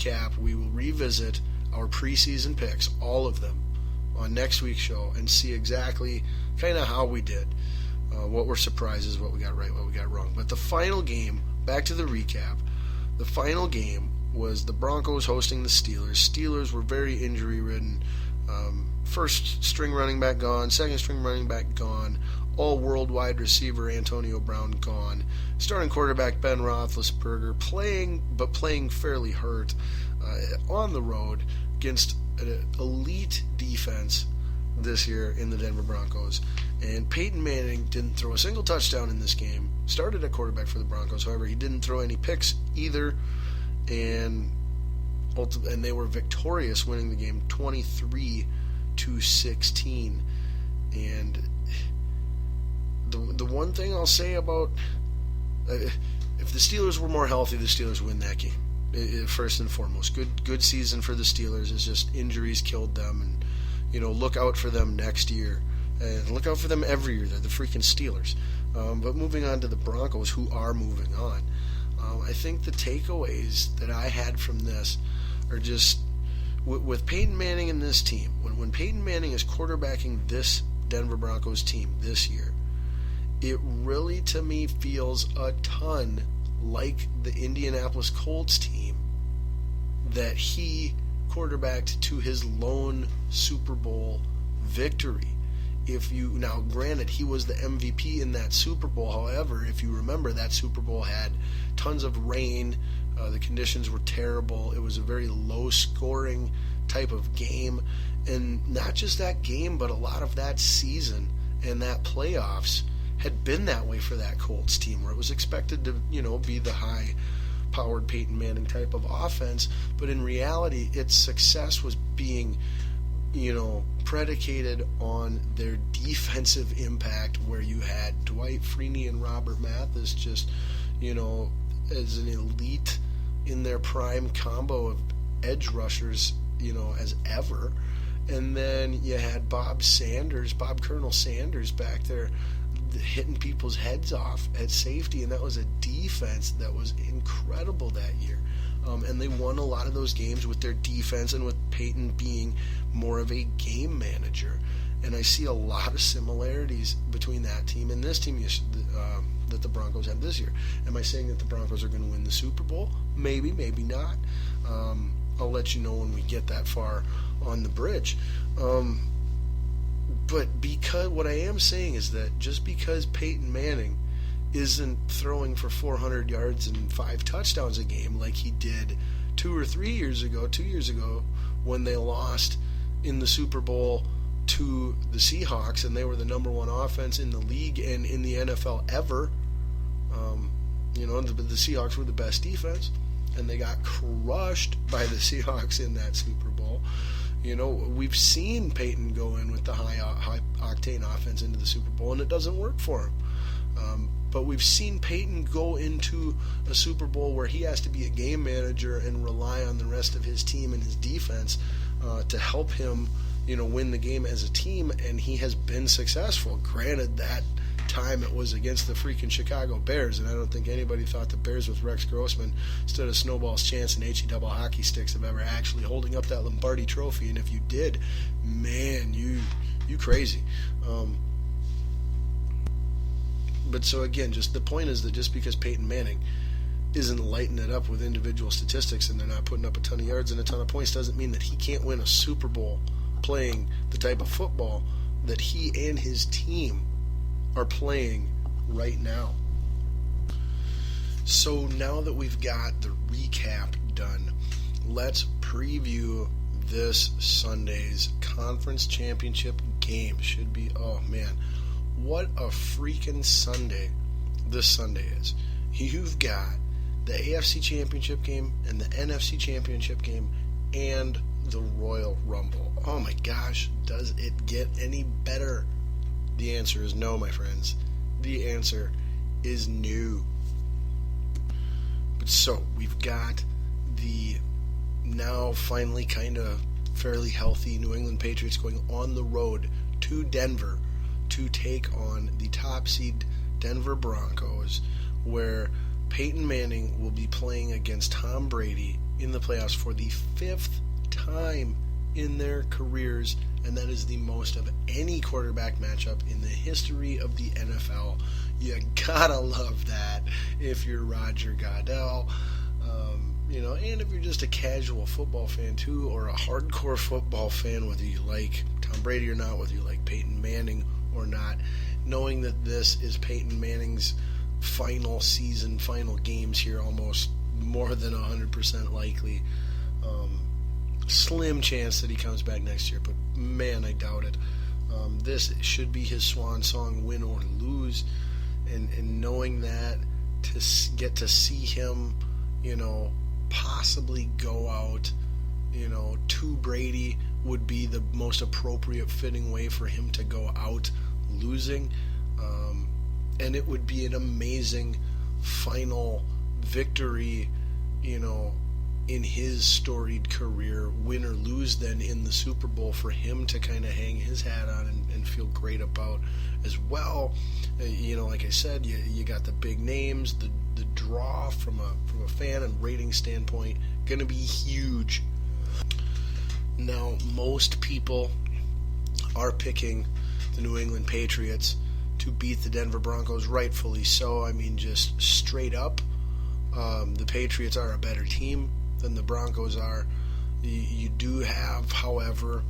recap, we will revisit our preseason picks, all of them, on next week's show and see exactly kind of how we did, what were surprises, what we got right, what we got wrong. But the final game, back to the recap, the final game was the Broncos hosting the Steelers. Steelers were very injury-ridden. First string running back gone, second string running back gone, all worldwide receiver Antonio Brown gone, starting quarterback Ben Roethlisberger playing fairly hurt on the road against an elite defense this year in the Denver Broncos. And Peyton Manning didn't throw a single touchdown in this game. Started at quarterback for the Broncos, however, he didn't throw any picks either, and they were victorious, winning the game 23-16. And the one thing I'll say about if the Steelers were more healthy, the Steelers win that game. First and foremost, good season for the Steelers. It's just injuries killed them, and look out for them next year, and look out for them every year. They're the freaking Steelers. But moving on to the Broncos, who are moving on, I think the takeaways that I had from this are just with Peyton Manning and this team. When Peyton Manning is quarterbacking this Denver Broncos team this year, it really, to me, feels a ton like the Indianapolis Colts team that he quarterbacked to his lone Super Bowl victory. Now granted, he was the MVP in that Super Bowl. However, if you remember, that Super Bowl had tons of rain. The conditions were terrible. It was a very low-scoring type of game. And not just that game, but a lot of that season and that playoffs had been that way for that Colts team, where it was expected to, be the high-powered Peyton Manning type of offense. But in reality, its success was being, predicated on their defensive impact, where you had Dwight Freeney and Robert Mathis just, as an elite in their prime combo of edge rushers, as ever. And then you had Bob Colonel Sanders back there hitting people's heads off at safety, and that was a defense that was incredible that year. And they won a lot of those games with their defense and with Peyton being more of a game manager. And I see a lot of similarities between that team and this team that the Broncos have this year. Am I saying that the Broncos are going to win the Super Bowl? Maybe, maybe not. I'll let you know when we get that far on the bridge. But what I am saying is that just because Peyton Manning isn't throwing for 400 yards and 5 touchdowns a game like he did 2 years ago when they lost in the Super Bowl to the Seahawks, and they were the number one offense in the league and in the NFL ever. The Seahawks were the best defense, and they got crushed by the Seahawks in that Super Bowl. We've seen Peyton go in with the high octane offense into the Super Bowl, and it doesn't work for him. But we've seen Peyton go into a Super Bowl where he has to be a game manager and rely on the rest of his team and his defense to help him, win the game as a team, and he has been successful. Granted, that time it was against the freaking Chicago Bears, and I don't think anybody thought the Bears with Rex Grossman stood a snowball's chance in HE double hockey sticks of ever actually holding up that Lombardi trophy, and if you did, man, you crazy. But so again, just the point is that just because Peyton Manning isn't lighting it up with individual statistics and they're not putting up a ton of yards and a ton of points doesn't mean that he can't win a Super Bowl playing the type of football that he and his team are playing right now. So now that we've got the recap done, let's preview this Sunday's conference championship game. Should be, oh man, what a freaking Sunday this Sunday is. You've got the AFC Championship game and the NFC Championship game and the Royal Rumble. Oh my gosh, does it get any better? The answer is no, my friends. The answer is no. But so, we've got the now finally kind of fairly healthy New England Patriots going on the road to Denver to take on the top seed Denver Broncos, where Peyton Manning will be playing against Tom Brady in the playoffs for the 5th time in their careers, and that is the most of any quarterback matchup in the history of the NFL. You gotta love that if you're Roger Goodell. And if you're just a casual football fan too, or a hardcore football fan, whether you like Tom Brady or not, whether you like Peyton Manning or not, knowing that this is Peyton Manning's final season, final games here, almost more than 100% likely. Slim chance that he comes back next year, but man, I doubt it. This should be his swan song, win or lose, and knowing that, to get to see him, possibly go out, to Brady would be the most appropriate, fitting way for him to go out losing, and it would be an amazing final victory, in his storied career, win or lose then in the Super Bowl, for him to kind of hang his hat on and feel great about as well. Like I said, you got the big names, the draw from a fan and rating standpoint, going to be huge. Now, most people are picking the New England Patriots to beat the Denver Broncos, rightfully so. I mean, just straight up, the Patriots are a better team than the Broncos are. You do have, however,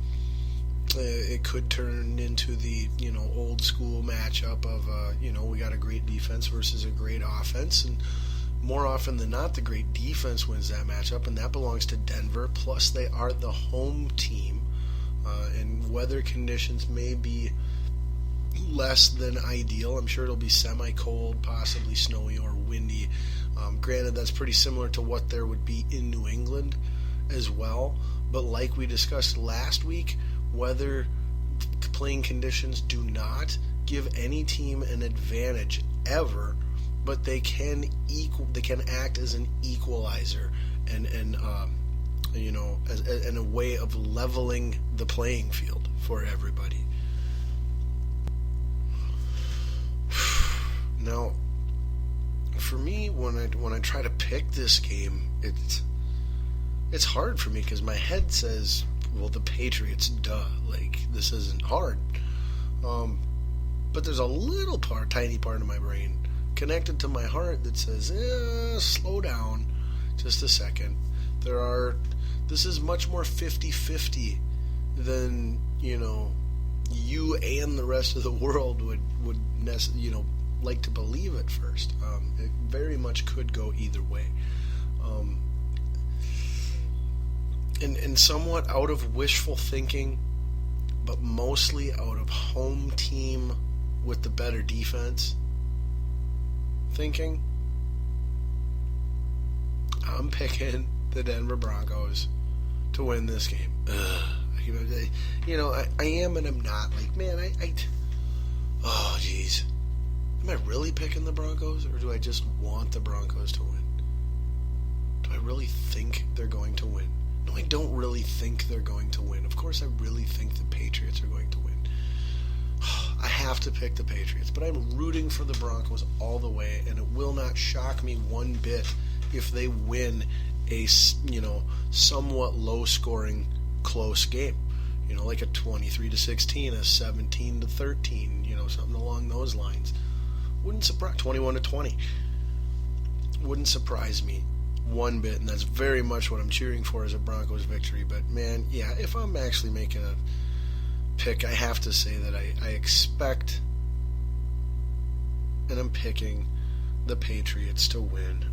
it could turn into the old school matchup of we got a great defense versus a great offense, and more often than not the great defense wins that matchup, and that belongs to Denver. Plus they are the home team, and weather conditions may be less than ideal. I'm sure it'll be semi-cold, possibly snowy or windy. Granted, that's pretty similar to what there would be in New England as well. But like we discussed last week, weather playing conditions do not give any team an advantage ever, but they can act as an equalizer and as a way of leveling the playing field for everybody. Now, for me, when I try to pick this game, it's hard for me because my head says, well, the Patriots, duh, like this isn't hard. But there's a tiny part of my brain connected to my heart that says, slow down just a second. This is much more 50-50 than you and the rest of the world would like to believe at first. It very much could go either way. And somewhat out of wishful thinking, but mostly out of home team with the better defense thinking, I'm picking the Denver Broncos to win this game. I am and I'm not. Like, man, oh, geez. Am I really picking the Broncos, or do I just want the Broncos to win? Do I really think they're going to win? No, I don't really think they're going to win. Of course, I really think the Patriots are going to win. I have to pick the Patriots, but I'm rooting for the Broncos all the way, and it will not shock me one bit if they win a somewhat low-scoring, close game. Like a 23-16, a 17-13, something along those lines. Wouldn't surprise 21-20. Wouldn't surprise me one bit, and that's very much what I'm cheering for, as a Broncos victory. But man, yeah, if I'm actually making a pick, I have to say that I expect, and I'm picking the Patriots to win.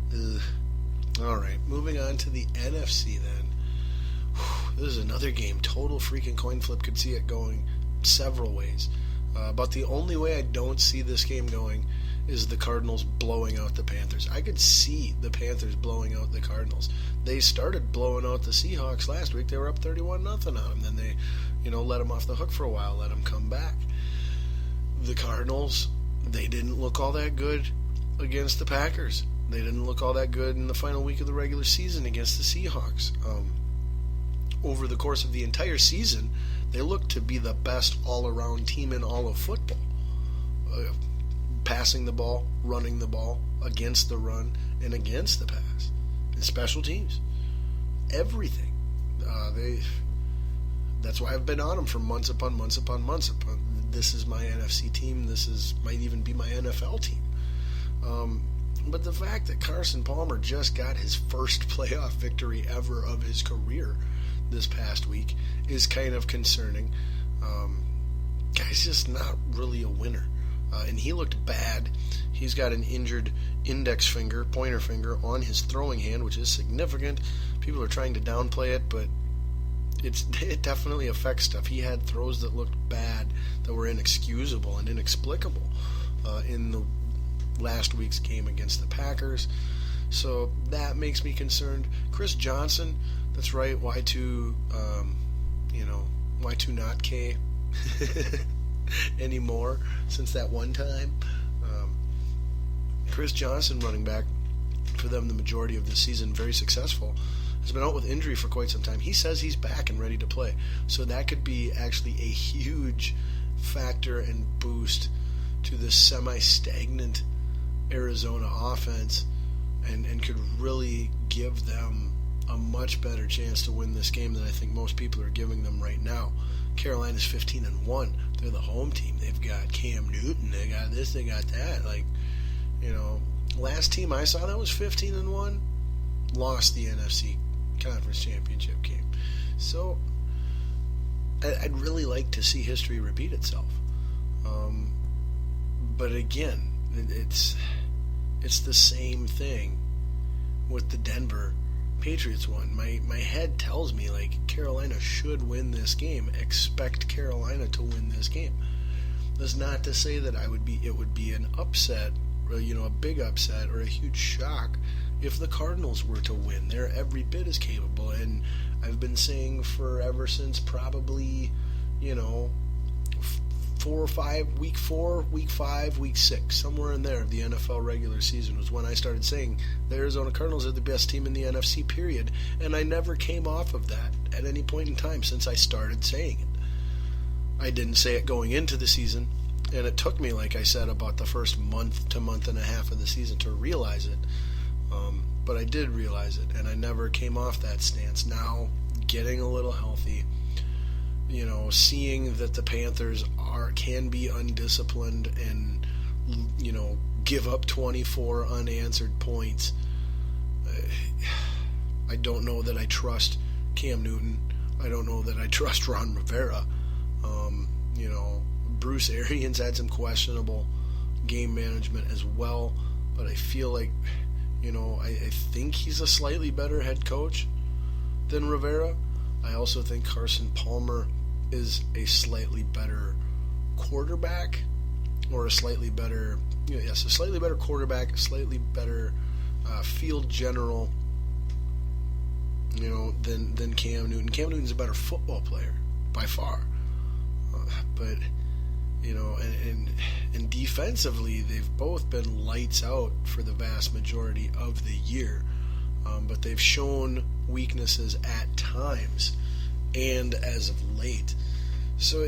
All right, moving on to the NFC then. This is another game, total freaking coin flip. Could see it going several ways. But the only way I don't see this game going is the Cardinals blowing out the Panthers. I could see the Panthers blowing out the Cardinals. They started blowing out the Seahawks last week. They were up 31-0 on them. Then they, let them off the hook for a while, let them come back. The Cardinals, they didn't look all that good against the Packers. They didn't look all that good in the final week of the regular season against the Seahawks. Over the course of the entire season, they looked to be the best all-around team in all of football. Passing the ball, running the ball, against the run, and against the pass. And special teams. everything. That's why I've been on them for months upon months upon months. This is my NFC team. Might even be my NFL team. But the fact that Carson Palmer just got his first playoff victory ever of his career this past week is kind of concerning. Guy's just not really a winner. And he looked bad. He's got an injured pointer finger on his throwing hand, which is significant. People are trying to downplay it, but it definitely affects stuff. He had throws that looked bad, that were inexcusable and inexplicable in the last week's game against the Packers. So that makes me concerned. Chris Johnson, that's right, Y2, Y2 not K anymore since that one time. Chris Johnson, running back for them the majority of the season, very successful, has been out with injury for quite some time. He says he's back and ready to play. So that could be actually a huge factor and boost to the semi-stagnant Arizona offense and could really give them a much better chance to win this game than I think most people are giving them right now. Carolina's 15-1. They're the home team. They've got Cam Newton. They got this, they got that. Last team I saw that was 15-1 lost the NFC Conference Championship game. So I'd really like to see history repeat itself. But again, it's the same thing with the Denver Patriots one. My head tells me Carolina should win this game. Expect Carolina to win this game. That's not to say that it would be an upset, a big upset or a huge shock if the Cardinals were to win. They're every bit as capable, and I've been saying forever since probably, 4 or 5, week 4, week 5, week 6, somewhere in there of the NFL regular season was when I started saying the Arizona Cardinals are the best team in the NFC, period. And I never came off of that at any point in time since I started saying it. I didn't say it going into the season, and it took me, like I said, about the first month to month and a half of the season to realize it. But I did realize it, and I never came off that stance. Now, getting a little healthy, seeing that the Panthers can be undisciplined and, give up 24 unanswered points. I don't know that I trust Cam Newton. I don't know that I trust Ron Rivera. Bruce Arians had some questionable game management as well, but I feel like, I think he's a slightly better head coach than Rivera. I also think Carson Palmer is a slightly better quarterback, or a slightly better quarterback, a slightly better field general, than Cam Newton. Cam Newton's a better football player by far, but and defensively they've both been lights out for the vast majority of the year, but they've shown weaknesses at times and as of late. So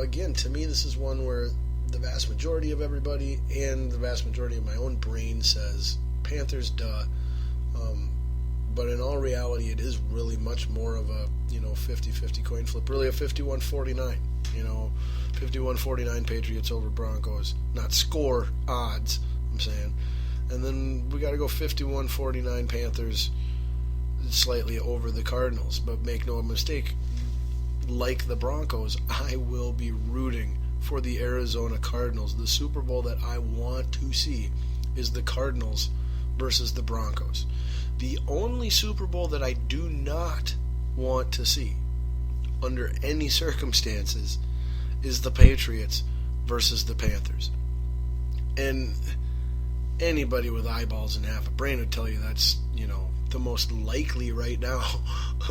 again, to me, this is one where the vast majority of everybody and the vast majority of my own brain says Panthers, duh. But in all reality, it is really much more of a 50-50 coin flip, really a 51-49. 51-49 Patriots over Broncos, not score, odds, I'm saying. And then we got to go 51-49 Panthers slightly over the Cardinals. But make no mistake, like the Broncos, I will be rooting for the Arizona Cardinals. The Super Bowl that I want to see is the Cardinals versus the Broncos. The only Super Bowl that I do not want to see under any circumstances is the Patriots versus the Panthers. And anybody with eyeballs and half a brain would tell you that's, the most likely right now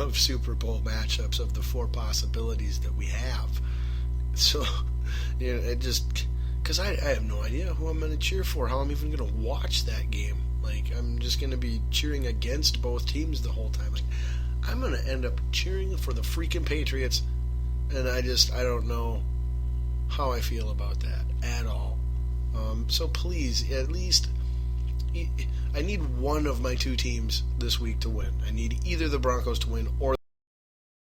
of Super Bowl matchups of the 4 possibilities that we have. So, it just, because I have no idea who I'm going to cheer for, how I'm even going to watch that game. I'm just going to be cheering against both teams the whole time. I'm going to end up cheering for the freaking Patriots, and I don't know how I feel about that at all. So please, at least, I need one of my two teams this week to win. I need either the Broncos to win or